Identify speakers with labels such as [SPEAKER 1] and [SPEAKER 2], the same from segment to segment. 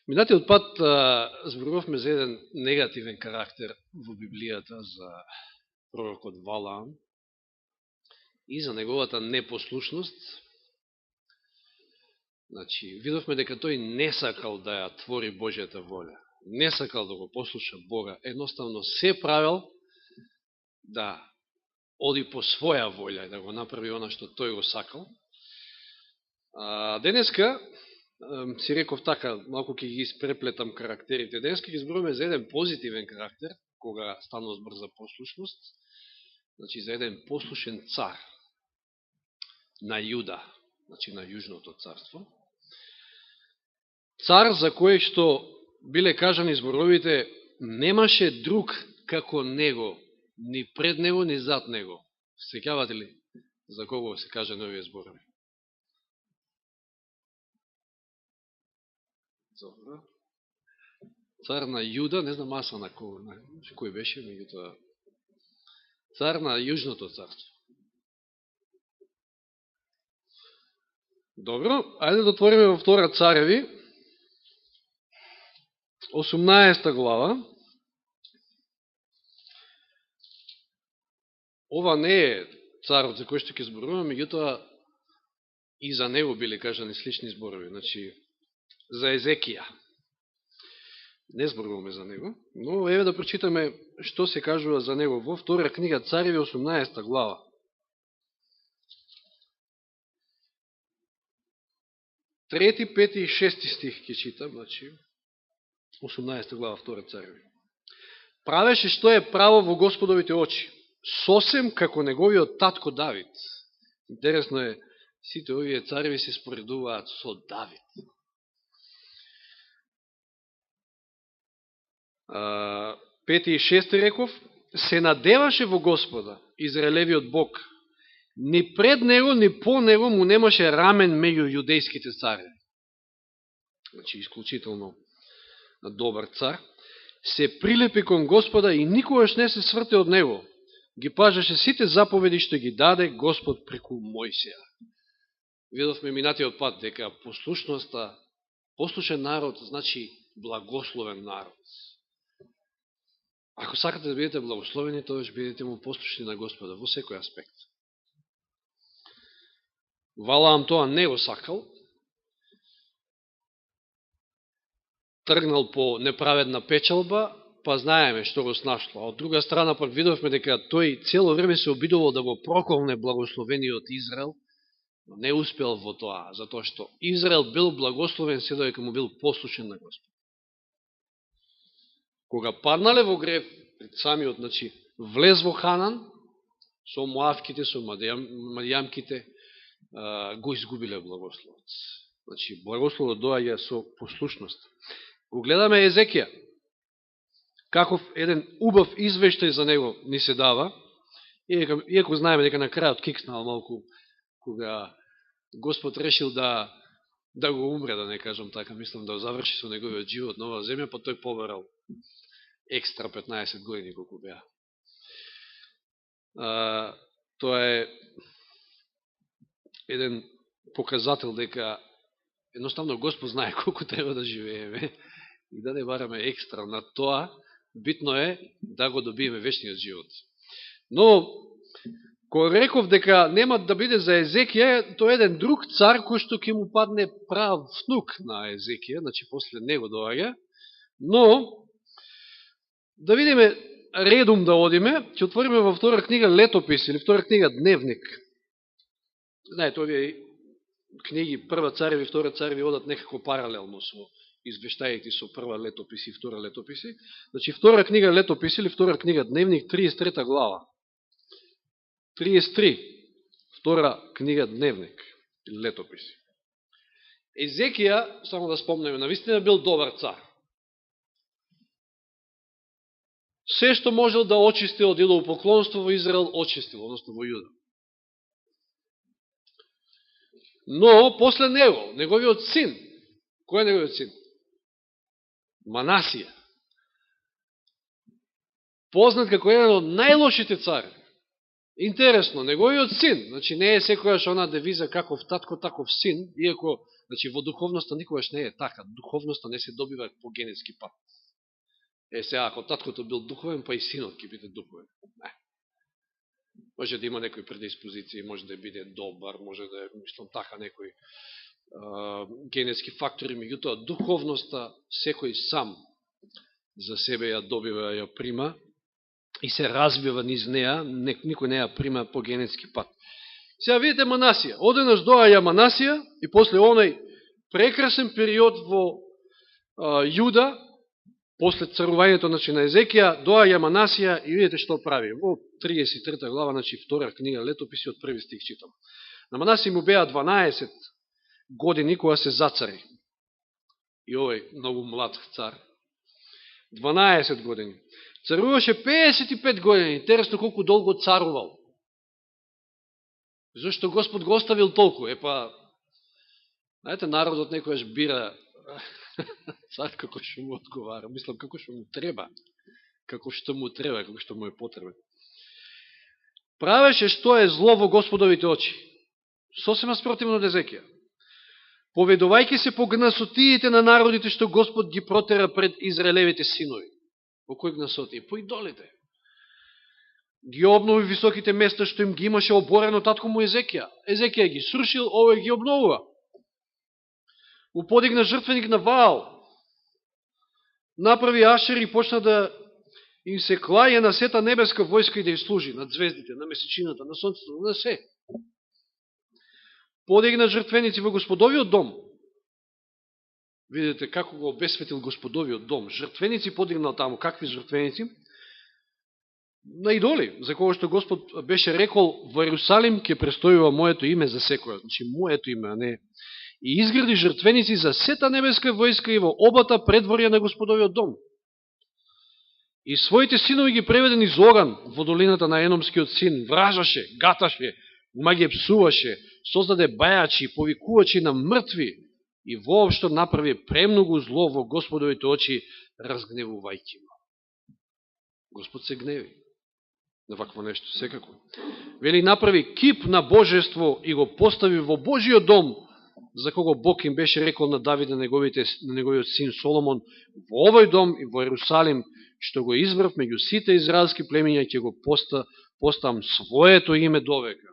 [SPEAKER 1] Минатиот пат зборувавме за еден негативен карактер во Библијата за пророкот Валаам и за неговата непослушност. Значи, видовме дека тој не сакал да ја твори Божјата воља, не сакал да го послуша Бога, едноставно се правил да оди по своја воља и да го направи она што тој го сакал. Денеска, си реков така, малку ќе ги испреплетам карактерите. Денеска ќе зборуваме за еден позитивен карактер, кога станува збор за послушност, значи за еден послушен цар на Јуда, значи на Јужното царство. Цар за кој што биле кажани зборовите, немаше друг како него, ни пред него, ни зад него. Сеќавате ли за кого се кажа на овие зборови? Цар на Јуда, не знам аса на кого, кој беше, меѓутоа цар на Јужното царство. Добро, ајде да отвориме во Втора Цареви, 18 глава. Ова не е царот за кој што ќе зборуваме, меѓутоа и за него биле кажани слични зборови, значи за Езекија. Не зборуваме за него, но еве да прочитаме што се кажува за него во Втора книга Цареви, 18 глава. Трети, пети и шести стих ќе читам, значи 18 глава Втора Цареви. Правеше што е право во Господовите очи, сосем како неговиот татко Давид. Интересно е, сите овие цареви се споредуваат со Давид. Пети и шести реков, се надеваше во Господа, Израелевиот Бог. Ни пред него, ни по него му немаше рамен меѓу јудејските цареви. Значи, исклучително добар цар. Се прилепи кон Господа и никогаш не се сврте од него. Ги пажеше сите заповеди што ги даде Господ преку Мојсија. Видовме минатиот пат дека послушноста, послушен народ, значи благословен народ. Ако сакате да бидете благословени, тогаш бидете му послушни на Господа во секој аспект. Валаам тоа не го сакал, тргнал по неправедна печалба, па знаеме што го снашло. Од друга страна пак видовме дека тој цело време се обидувал да го проколне благословениот Израел, но не успел во тоа, затоа што Израел бил благословен се додека му бил послушен на Господ. Кога паднале во грев пред самиот, значи, влез во Ханан, со Моавките, со Мадијамките, го изгубиле благословот. Значи, благословот доаѓа со послушност. Го гледаме Езекија, каков еден убав извештај за него ни се дава, иако знаеме дека на крајот кикснал малку, кога Господ решил да го умре, да не кажам така, мислам да заврши со неговиот живот на оваа земја, па тој побарал екстра 15 години колку беа. Тоа е еден показател дека едноставно Господ знае колку треба да живееме и да не бараме екстра на тоа, битно е да го добиеме вечниот живот. Но, кога реков дека нема да биде за Езекија, тоа е еден друг цар кој што ќе му падне прав внук на Езекија, значи после него доаѓа, но да видиме редум да одиме, ќе отвориме во Втора книга Летопис или Втора книга Дневник. Знаете, овие книги Прва Цареви и Втора Цареви одат некако паралелно со извештаите со Прва Летопис и Втора Летописи. Значи, Втора книга Летопис или Втора книга Дневник, 33 глава. 33. Втора книга Дневник или Летописи. Езекија, само да спомнеме, навистина бил добар цар. Се што можел да очисти од идолопоклонство во Израел, очистил, односно во Јуда. Но, после него, неговиот син, кој е неговиот син? Манасија. Познат како еден од најлошите цари. Интересно, неговиот син, значи не е секојаш она девиза каков татко, таков син, иако значи, во духовноста никогаш не е така. Духовноста не се добива по генетски пат. Сега, ако таткото бил духовен, па и синот ќе биде духовен. Не. Може да има некои предиспозиции, може да биде добар, може да е, мислам така, некои генетски фактори, меѓутоа духовноста секој сам за себе ја добива, ја прима и се развива низ неа, никој не ја прима по генетски пат. Сега видите Манасија, одеднаш доаѓа Манасија и после оној прекрасен период во Јуда, после царувањето на Езекија, доаѓа Манасија и видите што прави. Во 33 глава, значи втора книга Летописи, од први стих читам. На Манасија му беа 12 години кога се зацари. И овој многу млад цар. 12 години. Царуваше 55 години. Интересно колку долго царувал. Зошто Господ го оставил толку? Знаете, народот некојаш бира цар како што му одговара. Мислам, како што му треба. Како што му треба, како што му е потребен. Правеше што е зло во Господовите очи. Сосема спротивно од Езекија. Поведувајќи се по гнасотиите на народите што Господ ги протера пред Израелевите синови. По кој гнасотии? По идолите. Ги обнови високите места што им ги имаше оборено татко му Езекија. Езекија ги срушил, овој ги обновува. Му подигна жртвеник на Ваал. Направи ашер и почна да им се клаја на сета небеска војска и да им служи, на звездите, на месечината, на сонцето, на се. Подигна жртвеници во Господовиот дом. Видите како го обесветил Господовиот дом. Жртвеници подигнал таму. Какви жртвеници? На идоли, за кого што Господ беше рекол, во Ерусалим ќе престојува моето име за секоја. Значи, моето име, а не... И изгради жртвеници за сета небеска војска и во обата предворја на Господовиот дом. И своите синови ги преведе низ оган во долината на Еномскиот син. Вражаше, гаташе, ма ги псуваше, создаде бајачи, повикувачи на мртви и воопшто направи премногу зло во Господовите очи, разгневувајќи го. Господ се гневи на вакво нешто, секако. Вели, направи кип на божество и го постави во Божиот дом, за кого Бог им беше рекол на Давид на неговиот син Соломон, во овој дом и во Ерусалим, што го избрав меѓу сите израелски племиња, ќе го поставам своето име довека.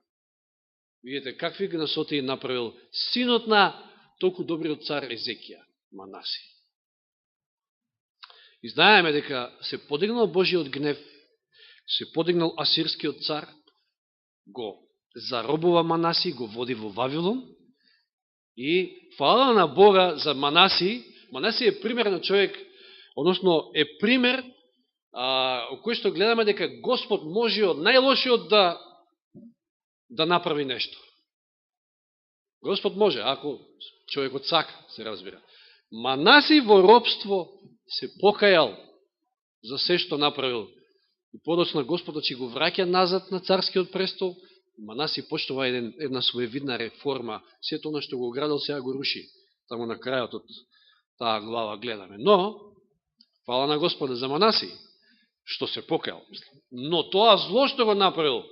[SPEAKER 1] Видите, какви гнасоти направил синот на толку добриот цар Езекија, Манаси. И знаеме дека се подигнал Божиот гнев, се подигнал асирскиот цар, го заробува Манаси, го води во Вавилон, и фала на Бога за Манаси. Манаси е пример на човек, односно е пример о кој што гледаме дека Господ може од најлошиот да направи нешто. Господ може, ако човекот сака, се разбира. Манаси во робство се покајал за се што направил. И подоцна Господ ќе го враќа назад на царскиот престол. Манаси почнува една своевидна реформа. Сето оно што го градил сега го руши. Тамо на крајот од таа глава гледаме. Но, фала на Господа за Манаси, што се покајал. Но тоа зло што го направил,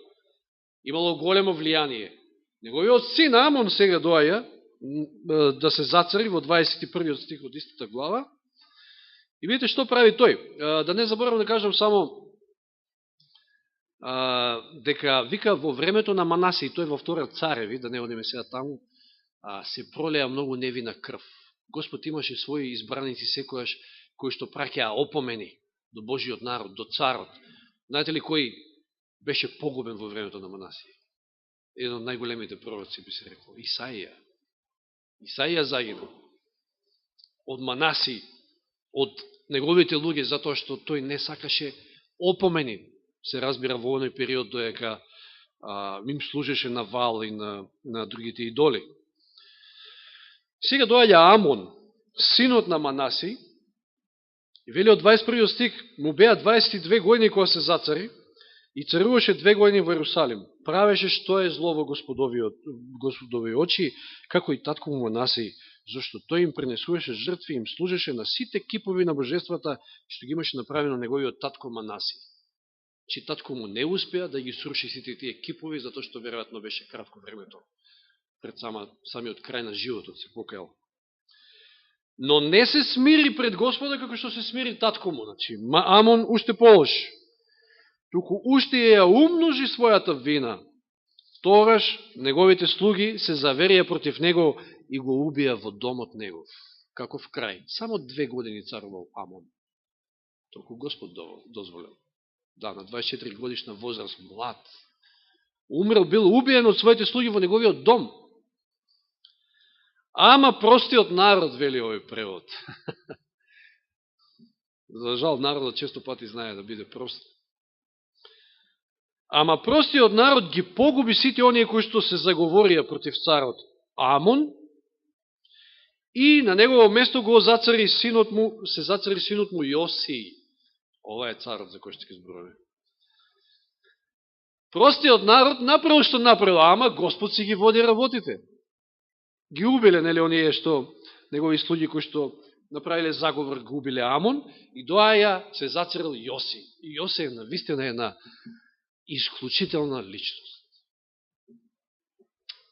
[SPEAKER 1] имало големо влијание. Неговиот син Амон сега доаја да се зацари во 21 стих од истата глава. И видите што прави тој. Да не заборавам да кажам само дека вика во времето на Манаси, и тој во втора цареви, да не одиме сега таму, се пролеа многу невина крв. Господ имаше своји избраници секојаш кои што праќаа опомени до Божиот народ, до царот. Знаете ли кој беше погубен во времето на Манаси? Еден од најголемите пророци би се рекол, Исаија. Исаија загинал од Манаси, од неговите луѓе, затоа што тој не сакаше опомени. Се разбира во оној период доека им служеше на Ваал и на другите идоли. Сега доаѓа Амон, синот на Манаси, и вели од 21 стих, му беа 22 години кога се зацари и царуваше 2 години во Ерусалим. Правеше што е зло во Господови очи, како и татко му Манаси, зашто тој им пренесуваше жртви, им служеше на сите кипови на божествата што ги имаше направено неговиот татко Манаси. че татко му не успеа да ги сруши сите тие кипови, затоа што веројатно беше кратко времето пред самиот крај на животот се покајал. Но не се смири пред Господа како што се смири татко му. Значи, Амон уште полош. Туку уште ја умножи својата вина. Тогаш неговите слуги се заверија против него и го убија во домот негов. Каков крај? Само 2 години царувал Амон. Толку Господ дозволил. Да, на 24 годишна возраст, млад. Умрел, бил убиен од своите слуги во неговиот дом. Ама простиот народ, вели овој превод. За жал, народот често пати знае да биде прост. Ама простиот народ ги погуби сите оние кои што се заговорија против царот Амон и на негово место го зацари синот му Јосија. Ова е царот за кој што ќе зборуваме. Простиот народ направил што направил, ама Господ си ги води работите. Ги убиле, нели, оние што негови слуги кои што направиле заговор, го убиле Амон и доаја се зацарил Јоси. И Јоси е навистина една исклучителна личност.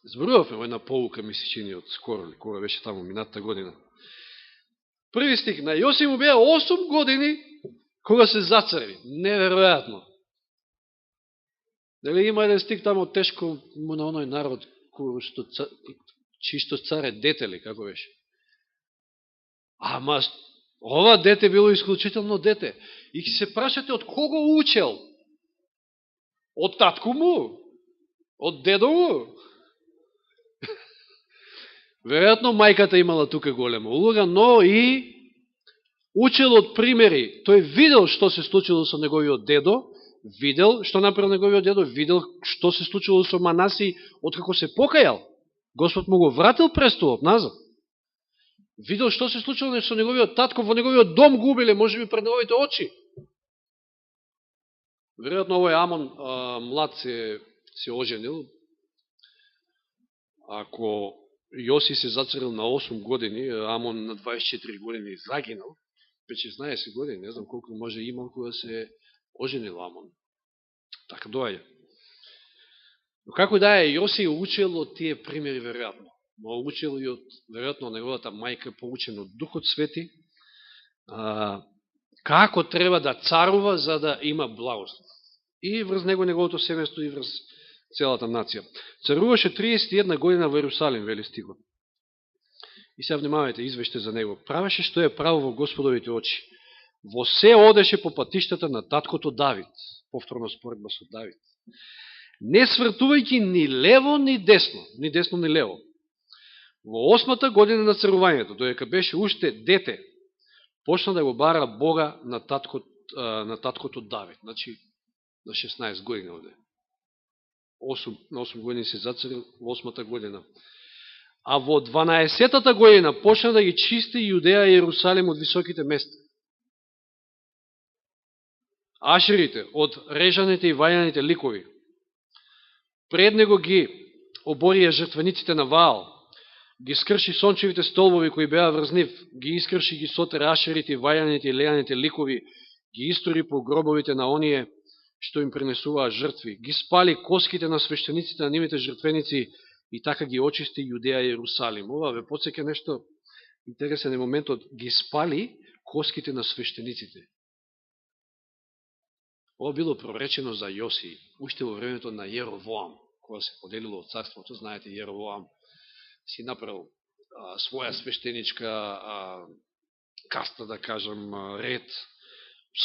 [SPEAKER 1] Зборувавме во една поука, ми се чини од скоро, кога беше таму минатата година. Први стих, на Јоси му беа 8 години кога се зацари. Неверојатно. Дали има еден стих таму тешко на оној народ, чисто царе дете ли, како беше? Ама, ова дете било исклучително дете. И ќе се прашате од кого учел? Од татко му? Од дедо му? Веројатно мајката имала тука голема улога, но и учел од примери. Тој видел што се случило со неговиот дедо, видел што направил неговиот дедо, видел што се случило со Манаси откако се покајал. Господ му го вратил престолот назад. Видел што се случило со неговиот татко, во неговиот дом губиле, може би пред неговите очи. Веројатно овој Амон млад се оженил. Ако Јоси се зацарил на 8 години, Амон на 24 години загинал, 15-16 години, не знам колку може имал кога се оженил Амон. Така доаѓа. Но како да е, Јоси учил од тие примери веројатно. Но учил и од, веројатно, неговата мајка, поучен од Духот Свети, како треба да царува за да има благослов. И врз него неговото семејство и врз целата нација. Царуваше 31 година во Иерусалим, вели стихот. И сега внимавајте, извеште за него. Правеше што е право во Господовите очи. Во се одеше по патиштата на таткото Давид. Повторно споредба со Давид. Не свртувајќи ни лево, ни десно. Ни десно, ни лево. Во 8-та година на царувањето, доека беше уште дете, почна да го бара Бога на таткото Давид. Значи, на 16 години овде. На 8 години се зацарил во 8-та година. А во 12-та година почна да ги чисти Јудеја и Иерусалим од високите места. Ашерите, од режаните и вајаните ликови. Пред него ги оборија жртвениците на Ваал. Ги скрши сончевите столбови кои беа врз нив. Ги искрши, ги сотере ашерите, вајаните и лејаните ликови. Ги истори по гробовите на оние што им принесуваа жртви. Ги спали коските на свештениците на нивите жртвеници и така ги очисти Јудеја и Иерусалим. Ова ве потсеќа нешто интересен е моментот. Ги спали коските на свештениците. Ова било проречено за Јоси, уште во времето на Јеровоам, кога се поделило од царството. Знаете, Јеровоам си направил своја свештеничка каста, да кажам, ред,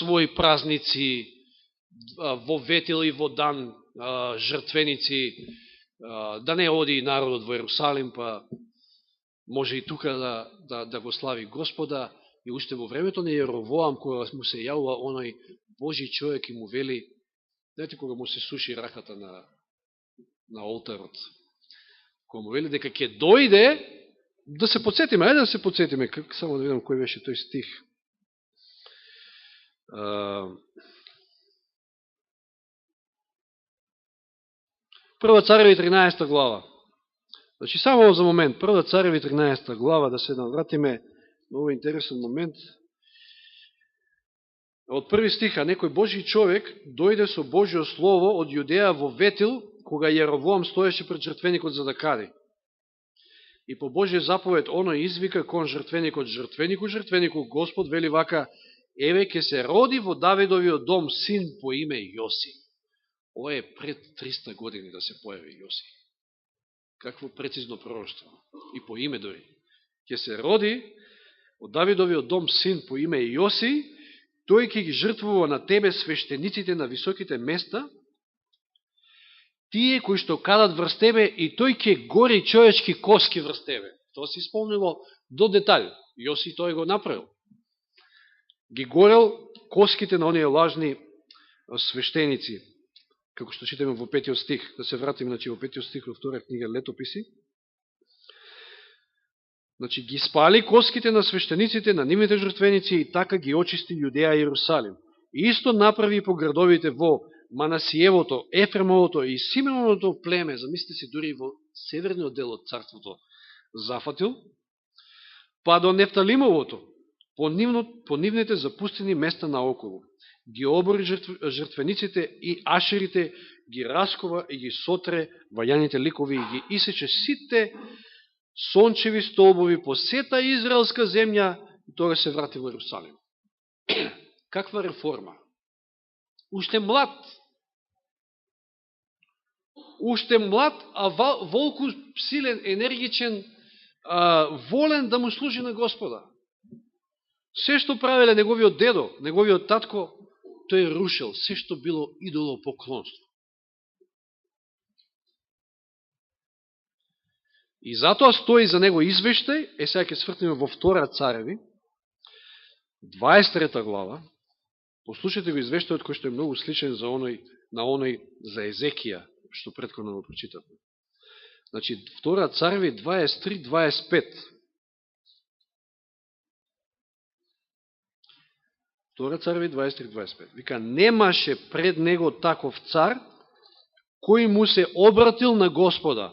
[SPEAKER 1] своји празници, во ветил и во дан жртвеници, да не оди народот во Иерусалим, па може и тука да го слави Господа. И уште во времето на Јеровоам, кога му се јавува оној Божи човек и му вели, знаете кога му се суши раката на олтарот, кога му вели дека ќе дојде, да се подсетиме, ајде да се подсетиме, само да видам кој беше тој стих. Прва Цареви 13 глава. Значи, само за момент, Прва Цареви 13 глава, да се навратиме на овој интересен момент. од први стих, а некој Божи човек дојде со Божио слово од Јудеја во Ветил, кога Јеровоам стоеше пред жртвеникот за да кади. И по Божия заповед оној извика кон жртвеникот: жртвенику, Господ вели вака: еве ќе се роди во Давидовиот дом син по име Јоси. Ова е пред 300 години да се појави Јоси. Какво прецизно пророќство. И по име дори. Ќе се роди од Давидовиот дом син по име Јоси, тој ќе ги жртвува на тебе свештениците на високите места, тие кои што кадат врз тебе, и тој ќе гори човечки коски врз тебе. Тоа се исполнило до детаљ. Јоси тој го направил. Ги горел коските на оние лажни свештеници, како што читаме во 5 стих. Да се вратиме во 5 стих во втора книга Летописи. Ги спали коските на свештениците, на нивните жртвеници, и така ги очисти Јудеја и Иерусалим. И исто направи по градовите во Манасиевото, Ефремовото и Симеоновото племе, замислите си, дури во северниот дел од царството зафатил, па до Нефталимовото, по нивните запустени места наоколу. Ги обори жртвениците и ашерите, ги раскова и ги сотре вајаните ликови и ги исече сите сончеви столбови по сета израелска земја, и тога се врати во Иерусалим. Каква реформа? Уште млад, а волку силен, енергичен, волен да му служи на Господа. Се што правеле неговиот дедо, неговиот татко, тој рушил. Се што било идолопоклонство. И затоа стои за него извештај, сега ќе свртиме во втора Цареви, 23 глава. Послушайте го извештајот кој што е многу сличен на оној за Езекија, што претходно го прочитавме. Втора Цареви 23-25. Втора Цареви 23-25. Вика, немаше пред него таков цар, кој му се обратил на Господа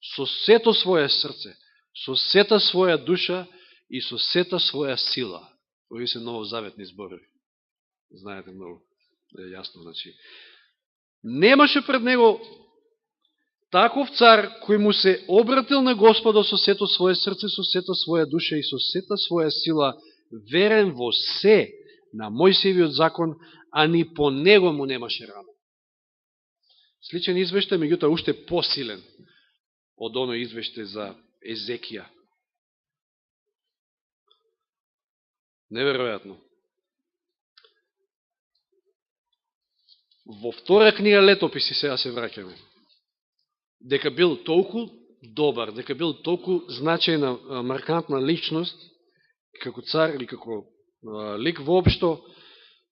[SPEAKER 1] со сето своје срце, со сета своја душа и со сета своја сила. Ови се новозаветни зборови. Знаете многу, е јасно, немаше пред него таков цар кој му се обратил на Господа со сето своје срце, со сета своја душа и со сета своја сила, верен во се на Мојсиевиот закон, а ни по него му немаше рана. Сличен извештај, меѓутоа уште посилен од оној извештај за Езекија. Неверојатно. Во втора книга Летописи сега се враќаме. Дека бил толку добар, дека бил толку значајна, маркантна личност, како цар или како лик воопшто,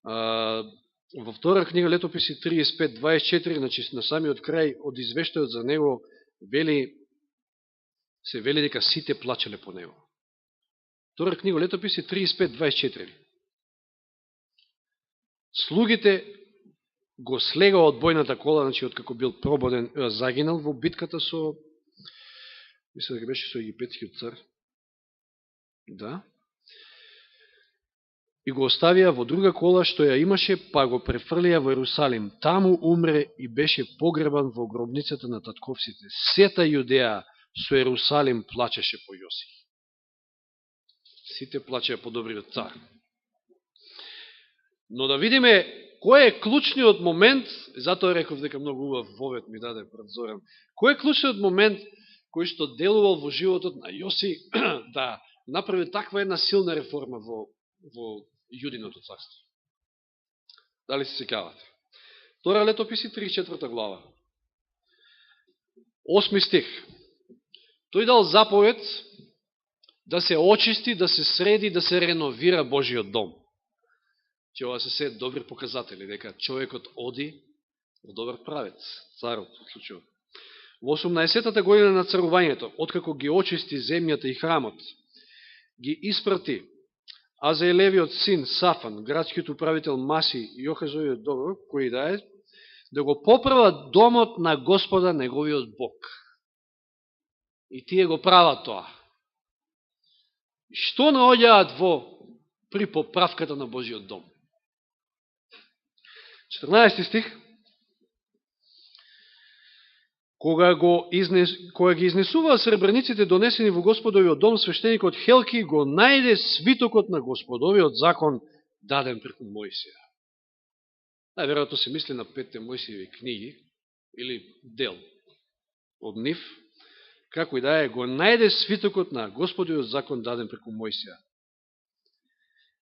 [SPEAKER 1] во втора книга Летописи 35-24, на самиот крај од извештајот за него, се вели дека сите плачеле по него. Втора книга Летописи 35-24. Слугите го слега од бојната кола, откако бил прободен, загинал во битката со, мисля дека беше со египетскиот цар. Да. И го оставија во друга кола што ја имаше, па го префрлија во Иерусалим. Таму умре и беше погребан во гробницата на татковците. Сета Јудеја со Иерусалим плачеше по Јоси. Сите плачеа по добриот цар. Но да видиме кој е клучниот момент, затоа реков дека многу убав вовет ми даде пред Зоран, кој е клучниот момент кој што делувал во животот на Јоси да направи таква една силна реформа во Јудиното царство? Дали се сеќавате? Втора Летописи 34 глава. 8 стих. Тој дал заповед да се очисти, да се среди, да се реновира Божиот дом. Че ова се добри показатели, дека човекот оди во добар правец, царот, во случајот. Во 18-та година на царувањето, откако ги очисти земјата и храмот, ги испрати Азаелевиот син Сафан, градскиот управител Маси и Јохазовиот добро, кој да е, да го поправат домот на Господа, неговиот Бог. И тие го прават тоа. Што наоѓаат при поправката на Божиот дом? 14 стих. Кога ги изнесуваа сребрениците донесени во Господовиот дом, свештеникот Хелки го најде свитокот на Господовиот закон даден преку Мојсија. Најверојатно се мисли на 5 Мојсиеви книги, или дел од нив, како и да е, го најде свитокот на Господовиот закон даден преку Мојсија.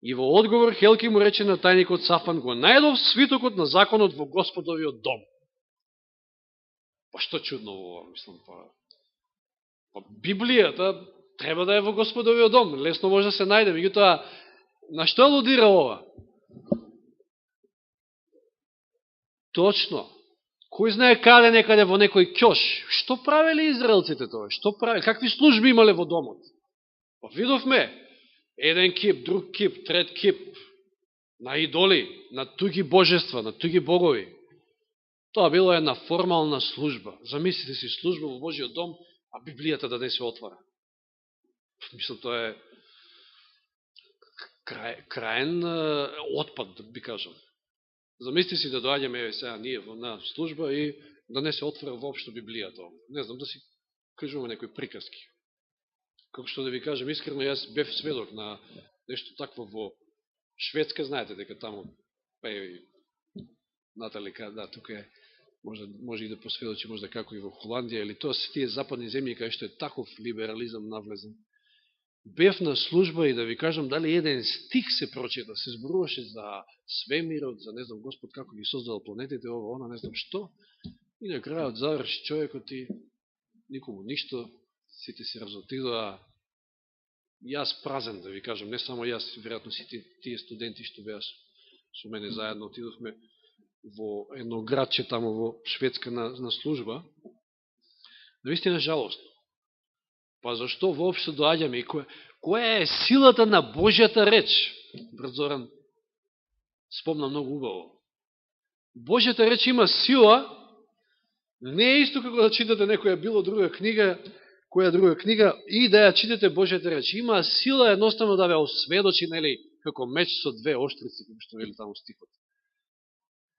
[SPEAKER 1] И во одговор Хелки му рече на тајникот Сафан, го најдов свитокот на законот во Господовиот дом. Па што чудно ова, мислам, па Библијата треба да е во Господовиот дом, лесно може да се најде, меѓутоа, на што алудира ова? Точно, кој знае каде некаде во некој ќош, што правели израелците тоа? Што правели? Какви служби имале во домот? Па видовме, еден кип, друг кип, трет кип, на идоли, на туги божества, на туги богови. Тоа било една формална служба. Замислите си служба во Божиот дом, а Библијата да не се отвара. Мислам, тоа е краен отпад, да би кажал. Замислите си да доаѓаме еве сега ние на служба и да не се отвара воопшто Библијата. Не знам, да си кажуваме некои приказки. Како што да ви кажем искрено, јас бев сведок на нешто такво во Шведска, знаете дека таму, па и Натали, да, тука е, може и да посведочи, може да како и во Холандија, или тоа се тие западни земји, кај што е таков либерализам навлезен. Бев на служба и да ви кажам дали еден стих се прочита, се зборуваше за свемирот, за не знам Господ како ги создал планетите, ова, она, не знам што, и на крајот заврши човекот и никому ништо, сите се разотидоа, јас празен, да ви кажам, не само јас, веројатно сите тие студенти што беа со мене заедно, отидовме во едно градче тамо во Шведска на служба. Наистина жалостно. Па зашто воопшто доаѓаме и која е силата на Божјата реч? Брат Зоран спомна многу убаво. Божјата реч има сила, не е исто како да читате некоја било друга книга, која друга книга и да ја читате Божјата реч. Има сила едноставно да ве осведочи, нели, како меч со двеоштрици, како што вели таму стихот,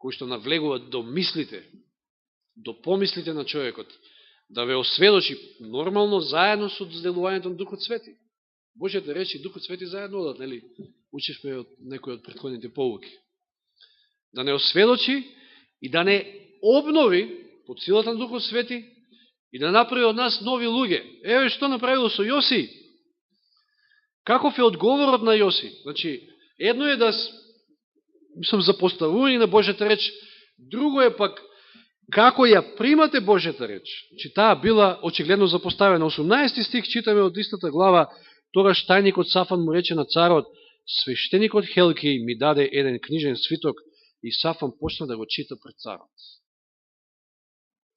[SPEAKER 1] кои што навлегуваат до мислите, до помислите на човекот, да ве осведочи нормално заедно со делувањето на Духот Свети. Божјата реч и Духот Свети заедно одат, нели? Учешме од некои од претходните поуки. Да не осведочи и да не обнови под силата на Духот Свети и да направи од нас нови луѓе. Еве што направило со Јоси. Каков е одговорот на Јоси? Значи, едно е да за поставување на Божјата реч, друго е пак како ја примате Божјата реч. Значи, таа била очигледно запоставена. 18 стих читаме од истата глава, тогаш тајникот Сафан му рече на царот, свештеникот Хелки ми даде еден книжен свиток и Сафан почна да го чита пред царот.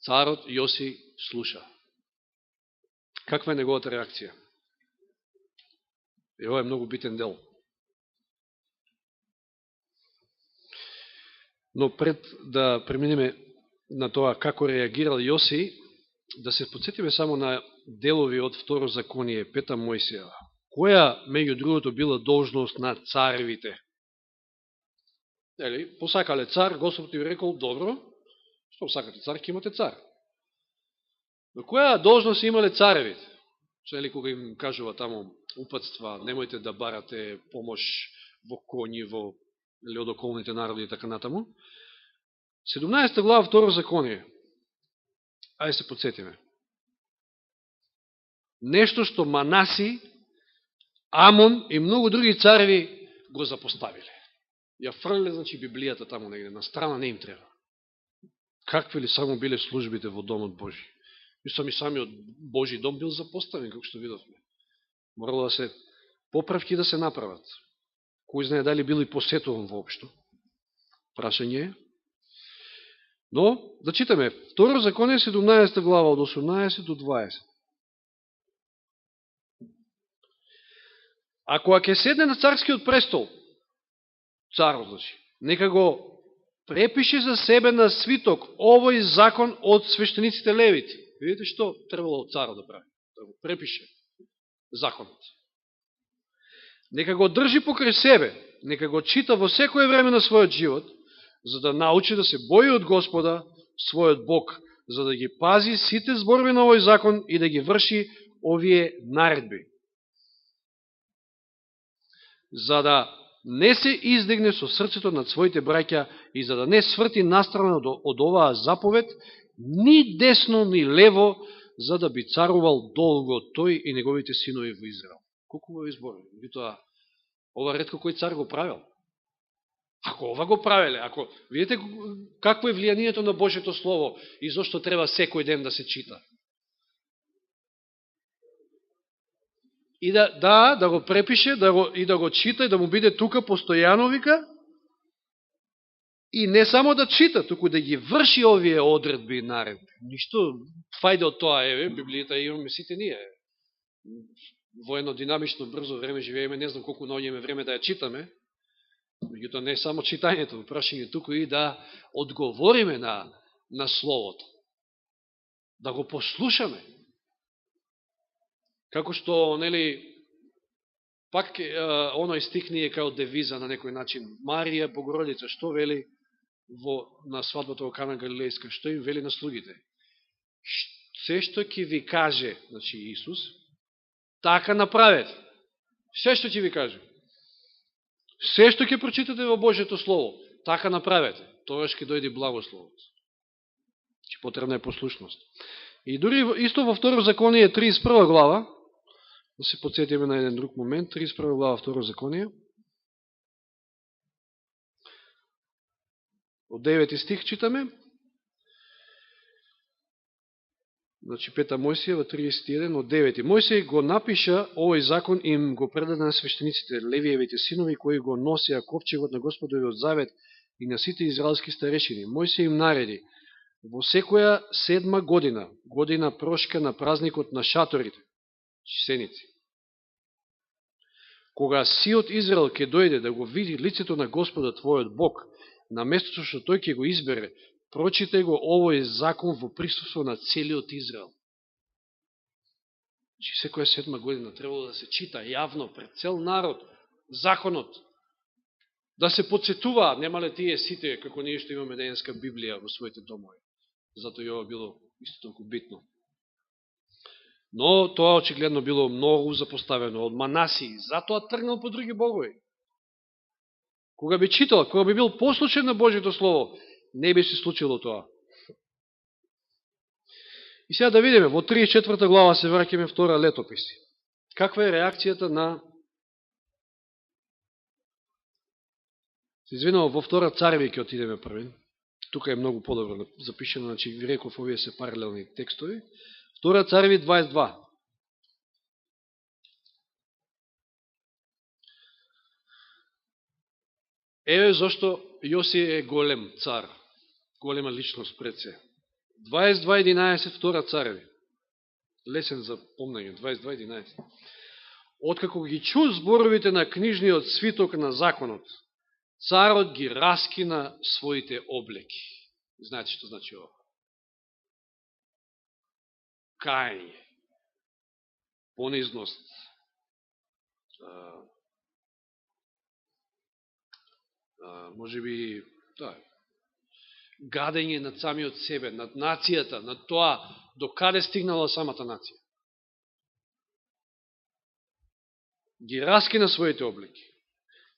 [SPEAKER 1] Царот Јоси слуша. Каква е неговата реакција? И ова е многу битен дел. Но пред да преминеме на тоа како реагирал Јоси, да се подсетиме само на делови од Второ законие, 5 Мојсија. Која, меѓу другото, била должност на царевите? Ели, посакале цар, Господ ти рекол, добро, што сакате цар, ќе имате цар. Но која должност имале царевите? Ели, кога им кажува тамо упатства, немојте да барате помош во коњи, во или од околните народи и така натаму. 17 глава Второ законие. Ајде се подсетиме. Нешто што Манаси, Амон и многу други цареви го запоставиле. Ја фрле, значи, Библијата таму негде, на страна не им треба. Какви ли само биле службите во Домот Божи? И самиот Божи дом бил запоставен, како што видовме. Морало да се поправки да се направат. Кој знае дали бил и посетуван воопшто. Прашање е. Но, да читаме. Второ законие, 17 глава, од 18 до 20. Ако ќе седне на царскиот престол, царот, значи, нека го препише за себе на свиток овој закон од свештениците левити. Видите што требало од царот да прави? Да го препише законот. Нека го држи покрај себе, нека го чита во секое време на својот живот, за да научи да се бои од Господа, својот Бог, за да ги пази сите зборови на овој закон и да ги врши овие наредби. За да не се издигне со срцето над своите браќа и за да не сврти настрана од оваа заповед, ни десно, ни лево, за да би царувал долго тој и неговите синови во Израел. Колку во избор? Битоа, ова ретко кој цар го правил. Ако ова го правеле, ако видите какво е влијанието на Божјето Слово и зашто треба секој ден да се чита. И да го препише, и да го чита, и да му биде тука постојано, вика, и не само да чита, туку да ги врши овие одредби и наредби. Ништо фајде од тоа, Библијата имаме сите ние. Во едно динамично, брзо време живееме, не знам колку наоѓаме време да ја читаме, меѓутоа не само читањето, прашање туку и да одговориме на Словото. Да го послушаме. Како што, нели, пак оној стих ни е као девиза на некој начин. Марија Богородица, што вели на свадбата во Кана Галилејска? Што им вели на слугите? Се што ќе ви каже, значи Исус, така направете. Се што ќе ви каже. Се што ќе прочитате во Божјето Слово, така направете. Тогаш ќе дојде благословот. Ќе потребна е послушност. И дури исто во Второ Законие 31 глава, да се подсетиме на еден друг момент, 31 глава Второ Законие, од 9 стих читаме, значи 5 Мојсиева 31 од 9. Мојсиј го напиша овој закон и им го предаде на свештениците, Левиевите синови, кои го носеа ковчегот на Господовиот завет и на сите израелски старешини. Мојсиј им нареди, во секоја 7 година, година прошка на празникот на шаторите, чисеници, кога сиот Израел ќе дојде да го види лицето на Господа твојот Бог, на местото што тој ќе го избере, прочитай го овој закон во присуство на целиот Израел. Значи, секоја 7 година требало да се чита јавно пред цел народ законот, да се подсетуваат, немале тие сите, како ние што имаме денеска Библија во своите домови. Зато и ова било исто толку битно. Но тоа очигледно било многу запоставено од Манасии, затоа тргнал по други богови. Кога би читал, кога би бил послушен на Божјето Слово, не би се случило тоа. И сега да видиме, во 34 глава се враќаме втора летописи. Каква е реакцијата на... Се извинувам, во втора Цареви ќе отидеме првин. Тука е многу подобро запишено, значи ви реков, овие се паралелни текстови. Втора Цареви 22. Еве зашто Јоси е голем цар, голема личност пред се. 22.11, втора Цареви. Лесен за помнање, 22.11. Откако ги чу зборовите на книжниот свиток на законот, царот ги раскина своите облеки. Знаете што значи ова? Кајање, понизност, може би гадење над самиот себе, над нацијата, над тоа до каде стигнала самата нација. Ги раскина своите облеки.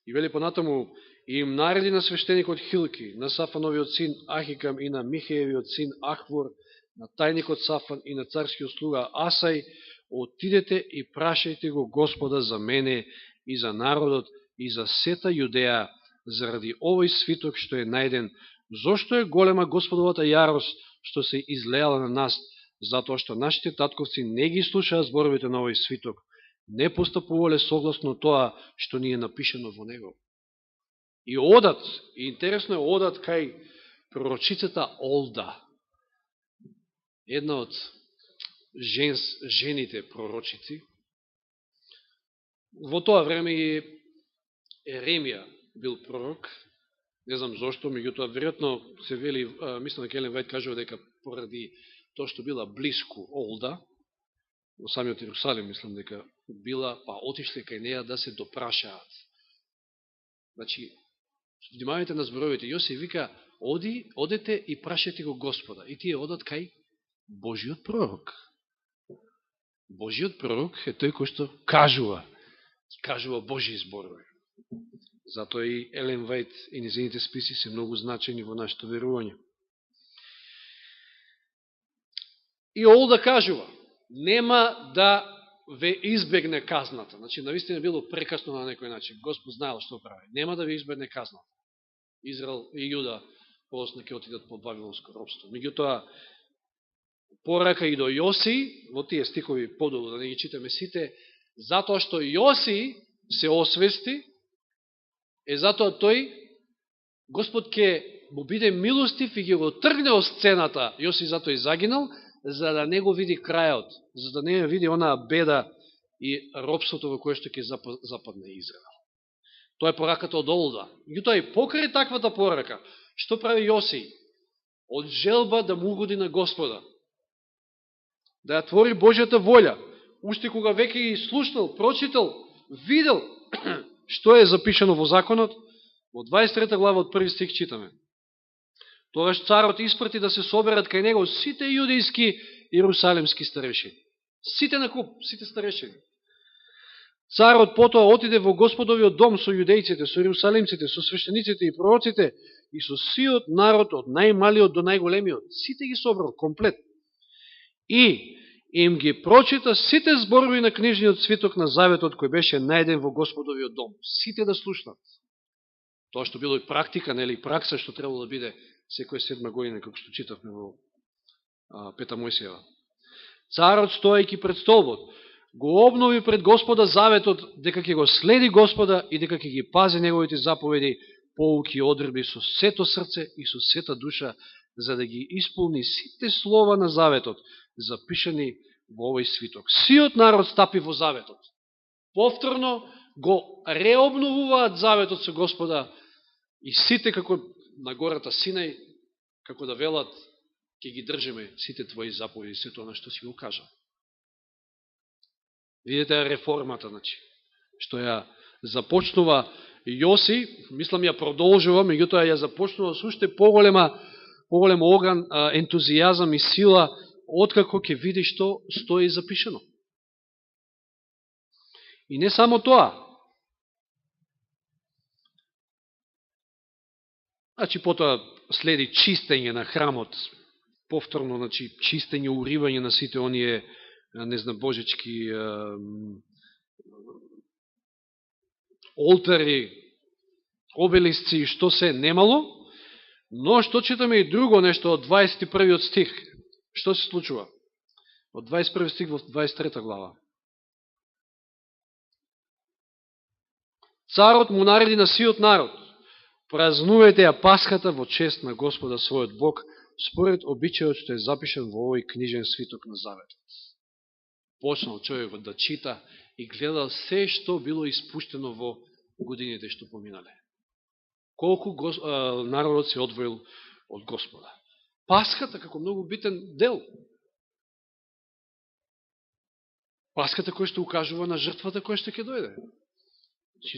[SPEAKER 1] И вели понатаму, и им нареди на свештеникот Хилки, на Сафановиот син Ахикам и на Михеевиот син Ахвор, на тајникот Сафан и на царскиот слуга Асај, отидете и прашајте го Господа за мене и за народот и за сета Јудеја, заради овој свиток што е најден, зошто е голема Господовата јарост што се излеала на нас, затоа што нашите татковци не ги слушаа зборовите на овој свиток, не постапувале согласно тоа што ни е напишено во него. И одат, и интересно е, одат кај пророчицата Олда, една од жените пророчици. Во тоа време и Еремија бил пророк, не знам зошто, меѓутоа веројатно се вели, мислам дека Елен Вајд кажува дека поради тоа што била блиску Олда, во самиот Иерусалим, мислам дека била, па отишле кај неја да се допрашаат. Значи, Внимавајте на зборовите. Јосиф вика, одете и прашете го Господа. И тие одат кај Божиот пророк. Божиот пророк е тој кој што кажува Божи зборови. Затоа и Елен Вајт и незините списи се многу значени во нашето верување. И Олда кажува, нема да ве избегне казната. Значи, навистина било прекасно на некој начин. Господ знаел што прави. Нема да ве избегне казната. Израел и Јуда после ќе отидат по Вавилонско робство. Меѓутоа, порака и до Јоси, во тие стихови подолу, да не ги читаме сите, затоа што Јоси се освести, затоа тој, Господ ќе му биде милостив и ќе го тргне од сцената. Јоси затоа и загинал, за да не го види крајот, за да не види онаа беда и робството во кое што ќе западне Израел. Тоа е пораката од Олда. Меѓутоа и покрај таквата порака, што прави Јоси? Од желба да му угоди на Господа, да ја твори Божјата волја, уште кога веќе ги слушнал, прочитал, видел што е запишано во законот, во 23 глава од 1 стих читаме. Тогаш царот испрати да се соберат кај него сите јудејски иерусалимски старешини. Сите на куп, сите старешини. Царот потоа отиде во Господовиот дом со јудејците, со иерусалимците, со свештениците и пророците и со сиот народ од најмалиот до најголемиот. Сите ги собрал, комплет. И им ги прочита сите зборови на книжниот свиток на заветот кој беше најден во Господовиот дом. Сите да слушнат. Тоа што било и практика, нели, пракса што требало да биде секоја 7 година, како што читавме во Пета Мојсиева. Царот, стоејќи пред столбот, го обнови пред Господа заветот дека ќе го следи Господа и дека ќе ги пази неговите заповеди, поуки и одредби со сето срце и со сета душа, за да ги исполни сите слова на заветот, запишани во овој свиток. Сиот народ стапи во заветот. Повторно го реобновуваат заветот со Господа и сите како на гората Синај, како да велат, ќе ги држиме сите твои заповеди, се тоа на што си го кажа. Видите реформата, значи, што ја започнува Јоси, мислам ја продолжува, меѓутоа ја започнува со уште поголем оган, ентузијазам и сила, откако ќе види што стои запишено. И не само тоа. Значи, потоа следи чистење на храмот, повторно, значи, чистење, уривање на сите оние незнабожечки олтари, обелисци, што се немало, но што читаме и друго нешто од 21 стих. Што се случува? Од 21 стих во 23 глава. Царот му нареди на сиот народ: празнувајте ја Пасхата во чест на Господа својот Бог, според обичајот што е запишан во овој книжен свиток на заветот. Почнал човекот да чита и гледал се што било испуштено во годините што поминале. Колку народот се одвоил од Господа. Пасхата како многу битен дел. Пасхата која што укажува на жртвата која што ќе дојде.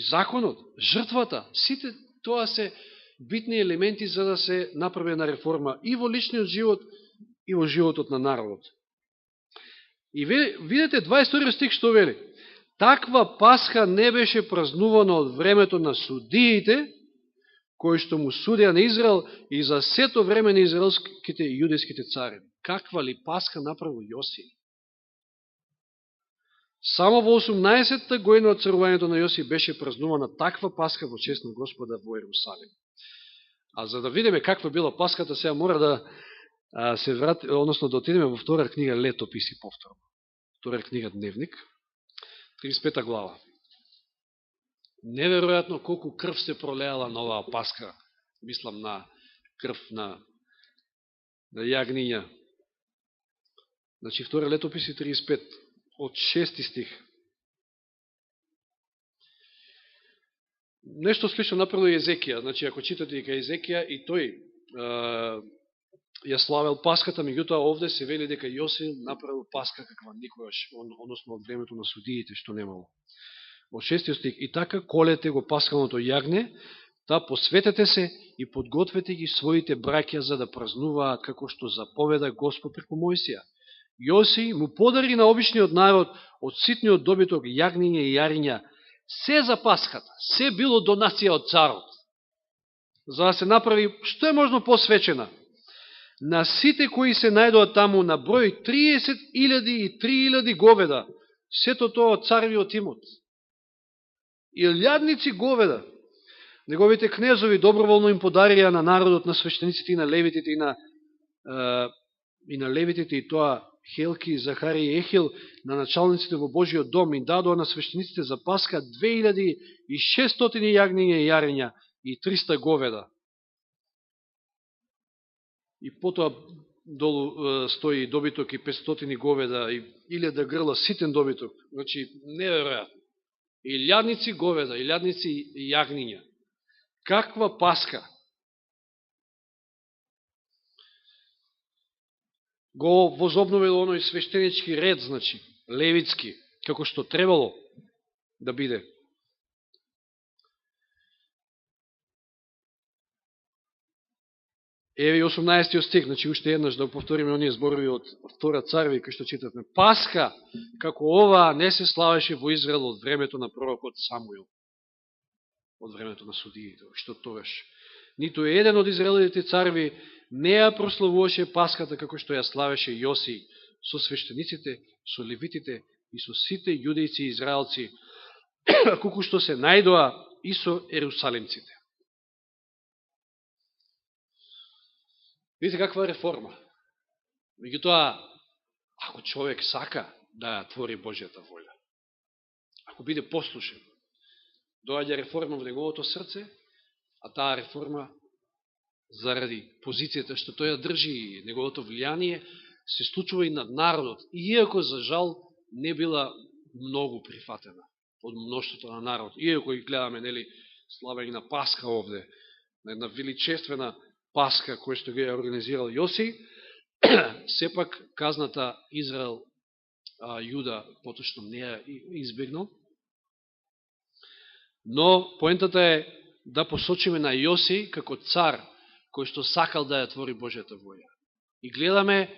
[SPEAKER 1] Законот, жртвата, сите тоа се битни елементи за да се направи на реформа и во личниот живот, и во животот на народот. И видите 22 стих што вели: таква Пасха не беше празнувана од времето на судиите, кои што му судеа на Израел и за сето време на израелските и јудејските цари. Каква ли Пасха направил Јоси? Само во 18-та година од царувањето на Јоси беше празнувана таква Пасха во чест на Господа во Ерусалим. А за да видиме каква била Пасхата, сега мора да се врати, односно да отидеме во втора книга Летописи повторно. Втора книга Дневник, 35 глава. Неверојатно колку крв се пролеала на оваа Пасха. Мислам на крв на јагниња. Значи, втора Летописи 35, од 6 стих. Нешто слично направил Езекија. Значи, ако читате и кај Езекија, и тој ја славел Пасхата, меѓутоа овде се вели дека Јосиф направил Пасха каква никогаш, односно од времето на судиите, што немало. Од 6 стих: и така колете го пасхалното јагне, Та посветете се и подгответе ги своите браќа за да празнуваат како што заповеда Господ преку Мојсија. Јосија му подари на обичниот народ од ситниот добиток јагниња и јариња, се за Пасхата, се било донација од царот, за да се направи што е можно посвечена. На сите кои се најдоа таму на број 30.000 и 3.000 говеда, сето тоа од царевиот имот. Илјадници говеда. Неговите кнезови доброволно им подарија на народот, на свештениците и на левитите и тоа Хелки, Захари и Ехил, на началниците во Божиот дом, им дадоа на свештениците за Пасха 2600 јагниња и јарења и 300 говеда. И потоа долу стои добиток и 500 говеда и 1000 грла ситен добиток. Значи, неверојатно. Илјадници говеда, илјадници јагниња. Каква Пасха? Го возобновил оној свештенички ред, значи, левитски, како што требало да биде. Еве 18 стих, значи уште еднаш да повториме оние зборови од Втора Царви, кој што читавме. Пасха, како ова, не се славеше во Израел од времето на пророкот Самуил, од времето на судиите, што тогаш. Ниту еден од израелите царви не ја прославуваше Пасхата како што ја славеше Јосија, со свештениците, со левитите и со сите јудејци и израелци, колку што се најдоа и со ерусалимците. Видите каква реформа. Меѓутоа, ако човек сака да ја твори Божјата волја, ако биде послушен, доаѓа реформа во неговото срце, а таа реформа заради позицијата што тој ја држи и неговото влијание, се случува и над народот, иако за жал не била многу прифатена од мноштвото на народ. Иако и гледаме, нели, славење на Пасха овде, на една величествена Пасха која што ги организирал Јосија, сепак казната Израел, Јуда поточно не ја избегнал. Но поентата е да посочиме на Јосија како цар кој што сакал да ја твори Божјата воја. И гледаме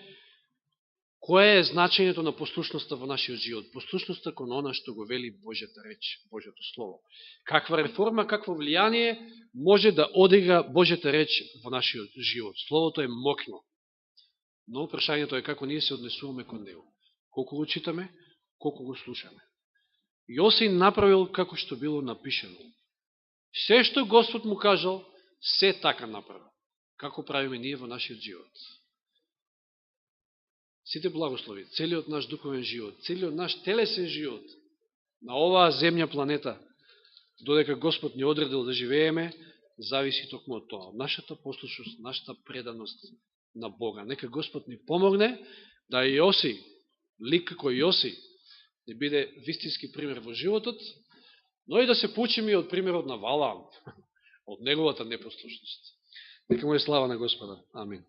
[SPEAKER 1] кое е значењето на послушноста во нашиот живот. Послушноста кон она што го вели Божјата реч, Божјото Слово. Каква реформа, какво влијание може да одигра Божјата реч во нашиот живот. Словото е мокно. Но прашањето е како ние се однесуваме кон него. Колку го читаме, колку го слушаме. Јосија направил како што било напишено. Се што Господ му кажал, се така направил. Како правиме ние во нашиот живот. Сите благослови, целиот наш духовен живот, целиот наш телесен живот на оваа земја планета, додека Господ ни одредил да живееме, зависи токму од тоа. Нашата послушност, нашата преданост на Бога. Нека Господ ни помогне да Јосија, лик како Јосија, не биде вистински пример во животот, но и да се поучиме од примерот на Валаам, од неговата непослушност. Нека му е слава на Господа. Амин.